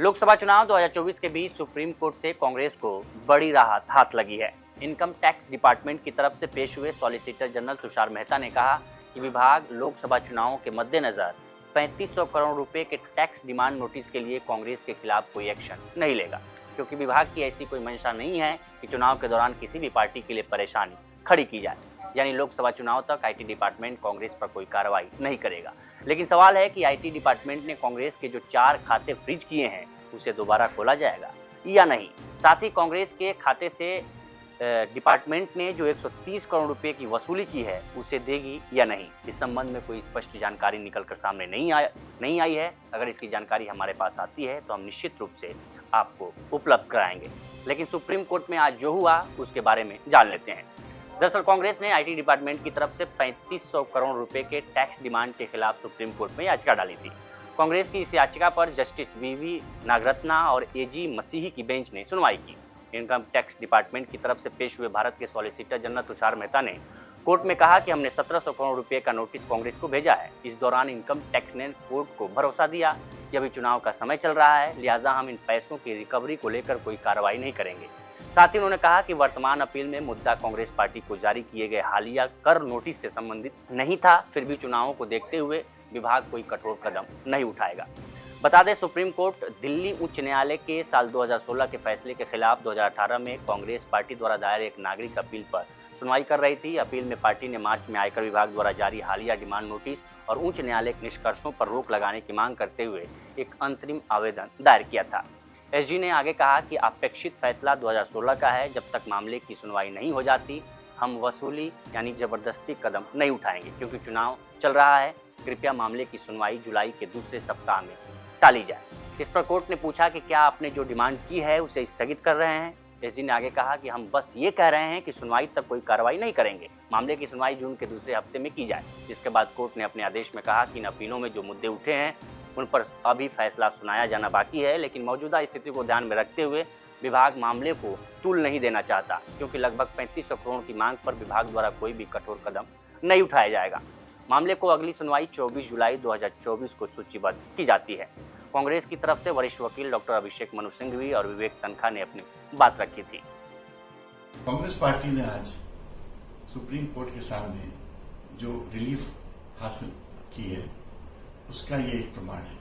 लोकसभा चुनाव 2024 के बीच supreme court से कांग्रेस को बड़ी राहत हाथ लगी है। इनकम टैक्स डिपार्टमेंट की तरफ से पेश हुए सॉलिसिटर जनरल तुषार मेहता ने कहा कि विभाग लोकसभा चुनावों के मद्देनजर 3500 करोड़ रुपए के टैक्स डिमांड नोटिस के लिए कांग्रेस के खिलाफ कोई एक्शन नहीं लेगा, क्योंकि विभाग की ऐसी कोई मंशा नहीं है कि चुनाव के दौरान किसी भी पार्टी के लिए परेशानी खड़ी की जाए। यानी लोकसभा चुनाव तक आईटी डिपार्टमेंट कांग्रेस पर कोई कार्रवाई नहीं करेगा। लेकिन सवाल है कि आईटी डिपार्टमेंट ने कांग्रेस के जो 4 खाते फ्रीज किए हैं उसे दोबारा खोला जाएगा या नहीं। साथ ही कांग्रेस के खाते से डिपार्टमेंट ने जो 130 करोड़ रुपए की वसूली की है उसे देगी या नहीं। इस संबंध में कोई स्पष्ट जानकारी निकलकर सामने नहीं आई है। अगर इसकी जानकारी हमारे पास आती है तो हम निश्चित रूप से आपको उपलब्ध कराएंगे। लेकिन सुप्रीम कोर्ट में आज जो हुआ उसके बारे में जान लेते हैं। दरअसल कांग्रेस ने आईटी डिपार्टमेंट की तरफ से 3500 करोड़ रुपए के टैक्स डिमांड के खिलाफ सुप्रीम कोर्ट में याचिका डाली थी। कांग्रेस की इस याचिका पर जस्टिस वीवी नागरत्ना और एजी मसीही की बेंच ने सुनवाई की। इनकम टैक्स डिपार्टमेंट की तरफ से पेश हुए भारत के सॉलिसिटर जनरल तुषार मेहता ने कोर्ट में कहा कि हमने 1700 करोड़ रुपए का नोटिस कांग्रेस को भेजा है। इस दौरान इनकम टैक्स ने कोर्ट को भरोसा दिया कि अभी चुनाव का समय चल रहा है, लिहाजा हम इन पैसों की रिकवरी को लेकर कोई कार्रवाई नहीं करेंगे। साथ ही उन्होंने कहा कि वर्तमान अपील में मुद्दा कांग्रेस पार्टी को जारी किए गए हालिया कर नोटिस से संबंधित नहीं था, फिर भी चुनावों को देखते हुए विभाग कोई कठोर कदम नहीं उठाएगा। बता दें, सुप्रीम कोर्ट दिल्ली उच्च न्यायालय के साल 2016 के फैसले के खिलाफ 2018 में कांग्रेस पार्टी द्वारा दायर एक नागरिक अपील पर सुनवाई कर रही थी। अपील में पार्टी ने मार्च में आयकर विभाग द्वारा जारी हालिया डिमांड नोटिस और उच्च न्यायालय के निष्कर्षों पर रोक लगाने की मांग करते हुए एक अंतरिम आवेदन दायर किया था। एसजी ने आगे कहा कि अपेक्षित फैसला 2016 का है। जब तक मामले की सुनवाई नहीं हो जाती हम वसूली यानी जबरदस्ती कदम नहीं उठाएंगे, क्योंकि चुनाव चल रहा है। कृपया मामले की सुनवाई जुलाई के दूसरे सप्ताह में टाली जाए। इस पर कोर्ट ने पूछा कि क्या आपने जो डिमांड की है उसे स्थगित कर रहे हैं। एसजी ने आगे कहा कि हम बस ये कह रहे हैं कि सुनवाई तक कोई कार्रवाई नहीं करेंगे। मामले की सुनवाई जून के दूसरे हफ्ते में की जाए। इसके बाद कोर्ट ने अपने आदेश में कहा कि इन अपीलों में जो मुद्दे उठे हैं उन पर अभी फैसला सुनाया जाना बाकी है, लेकिन मौजूदा स्थिति को ध्यान में रखते हुए विभाग मामले को तूल नहीं देना चाहता, क्योंकि लगभग 3500 करोड़ की मांग पर विभाग द्वारा कोई भी कठोर कदम नहीं उठाया जाएगा। मामले को अगली सुनवाई 24 जुलाई 2024 को सूचीबद्ध की जाती है। कांग्रेस की तरफ से वरिष्ठ वकील डॉक्टर अभिषेक मनु सिंघवी और विवेक तनखा ने अपनी बात रखी थी। कांग्रेस पार्टी ने आज सुप्रीम कोर्ट के सामने जो रिलीफ हासिल की है उसका ये एक प्रमाण है।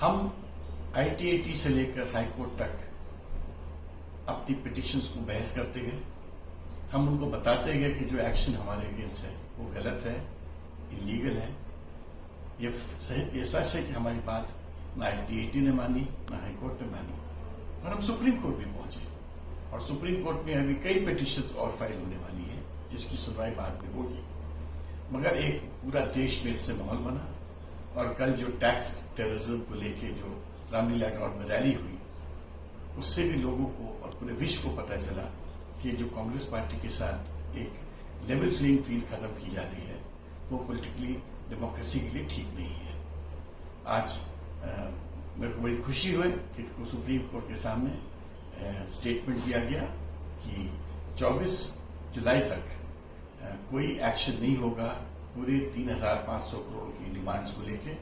हम आईटीएटी से लेकर हाई कोर्ट तक अपनी पिटिशंस को बहस करते गए। हम उनको बताते गए कि जो एक्शन हमारे अगेंस्ट है वो गलत है, इलीगल है। ये सच है कि हमारी बात ना आईटीएटी ने मानी ना हाई कोर्ट ने मानी, और हम सुप्रीम कोर्ट भी पहुंचे। और सुप्रीम कोर्ट में अभी कई पिटिशंस और फाइल होने वाली है जिसकी सुनवाई बाद में होगी। मगर एक पूरा देश में इससे माहौल बना, और कल जो टैक्स टेररिज्म को लेके जो रामलीला ग्राउंड में रैली हुई उससे भी लोगों को और पूरे विश्व को पता चला कि जो कांग्रेस पार्टी के साथ एक लेवल प्लेइंग फील्ड खत्म की जा रही है वो पॉलिटिकली डेमोक्रेसी के लिए ठीक नहीं है। आज मेरे को बड़ी खुशी हुई कि सुप्रीम कोर्ट के सामने स्टेटमेंट दिया गया कि 24 जुलाई तक कोई एक्शन नहीं होगा पूरे 3500 करोड़ की डिमांड्स को लेके।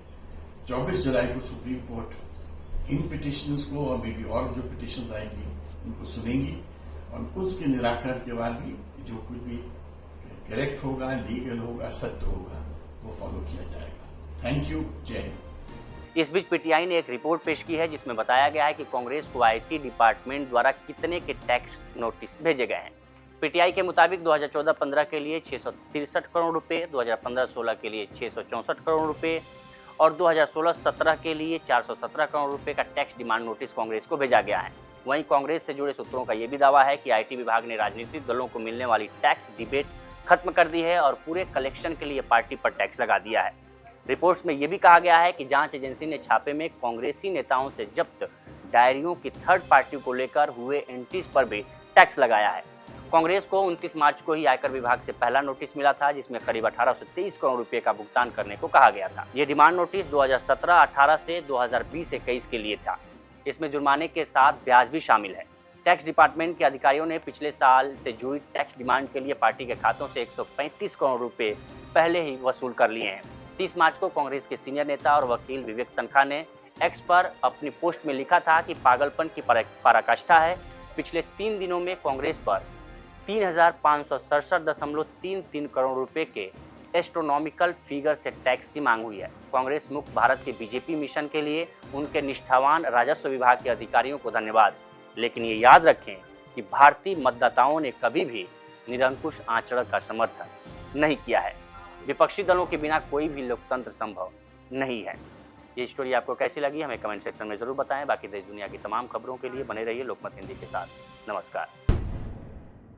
24 जुलाई को सुप्रीम कोर्ट इन पिटिशंस को और मे बी और जो पिटिशंस आएंगी उनको सुनेंगी, और उसके निराकरण के बाद भी जो कुछ भी करेक्ट होगा, लीगल होगा, सत्य होगा वो फॉलो किया जाएगा। Thank you. जय हिंद। इस बीच पीटीआई ने एक रिपोर्ट पेश की है जिसमें बताया गया है कि कांग्रेस को आईटी डिपार्टमेंट द्वारा कितने के टैक्स नोटिस भेजे गए हैं। पीटीआई के मुताबिक 2014-15 के लिए 663 करोड़ रुपए, 2015-16 के लिए 664 करोड़ रुपए और 2016-17 के लिए 417 करोड़ रुपए का टैक्स डिमांड नोटिस कांग्रेस को भेजा गया है। वहीं कांग्रेस से जुड़े सूत्रों का यह भी दावा है कि आईटी विभाग ने राजनीतिक दलों को मिलने वाली टैक्स डिबेट खत्म कर दी है और पूरे कलेक्शन के लिए पार्टी पर टैक्स लगा दिया है। रिपोर्ट्स में यह भी कहा गया है कि जांच एजेंसी ने छापे में कांग्रेसी नेताओं से जब्त डायरियों की थर्ड पार्टी को लेकर हुए एंट्रीज पर भी टैक्स लगाया है। कांग्रेस को 29 मार्च को ही आयकर विभाग से पहला नोटिस मिला था जिसमें करीब 1823 करोड़ रुपए का भुगतान करने को कहा गया था। ये डिमांड नोटिस 2017-18 से 2020-21 के लिए था। इसमें जुर्माने के साथ ब्याज भी शामिल है। टैक्स डिपार्टमेंट के अधिकारियों ने पिछले साल से जुड़ी टैक्स डिमांड के लिए पार्टी के खातों से 135 करोड़ रुपए पहले ही वसूल कर लिए हैं। 30 मार्च को कांग्रेस के सीनियर नेता और वकील विवेक तनखा ने एक्स पर अपनी पोस्ट में लिखा था कि पागलपन की पराकाष्ठा है। पिछले 3 दिनों में कांग्रेस पर 3,567.33 करोड़ रुपए के एस्ट्रोनॉमिकल फिगर से टैक्स की मांग हुई है। कांग्रेस मुक्त भारत के बीजेपी मिशन के लिए उनके निष्ठावान राजस्व विभाग के अधिकारियों को धन्यवाद। लेकिन ये याद रखें कि भारतीय मतदाताओं ने कभी भी निरंकुश आचरण का समर्थन नहीं किया है। विपक्षी दलों के बिना कोई भी लोकतंत्र संभव नहीं है। ये स्टोरी आपको कैसी लगी हमें कमेंट सेक्शन में जरूर बताएं। बाकी देश दुनिया की तमाम खबरों के लिए बने रहिए लोकमत हिंदी के साथ। नमस्कार।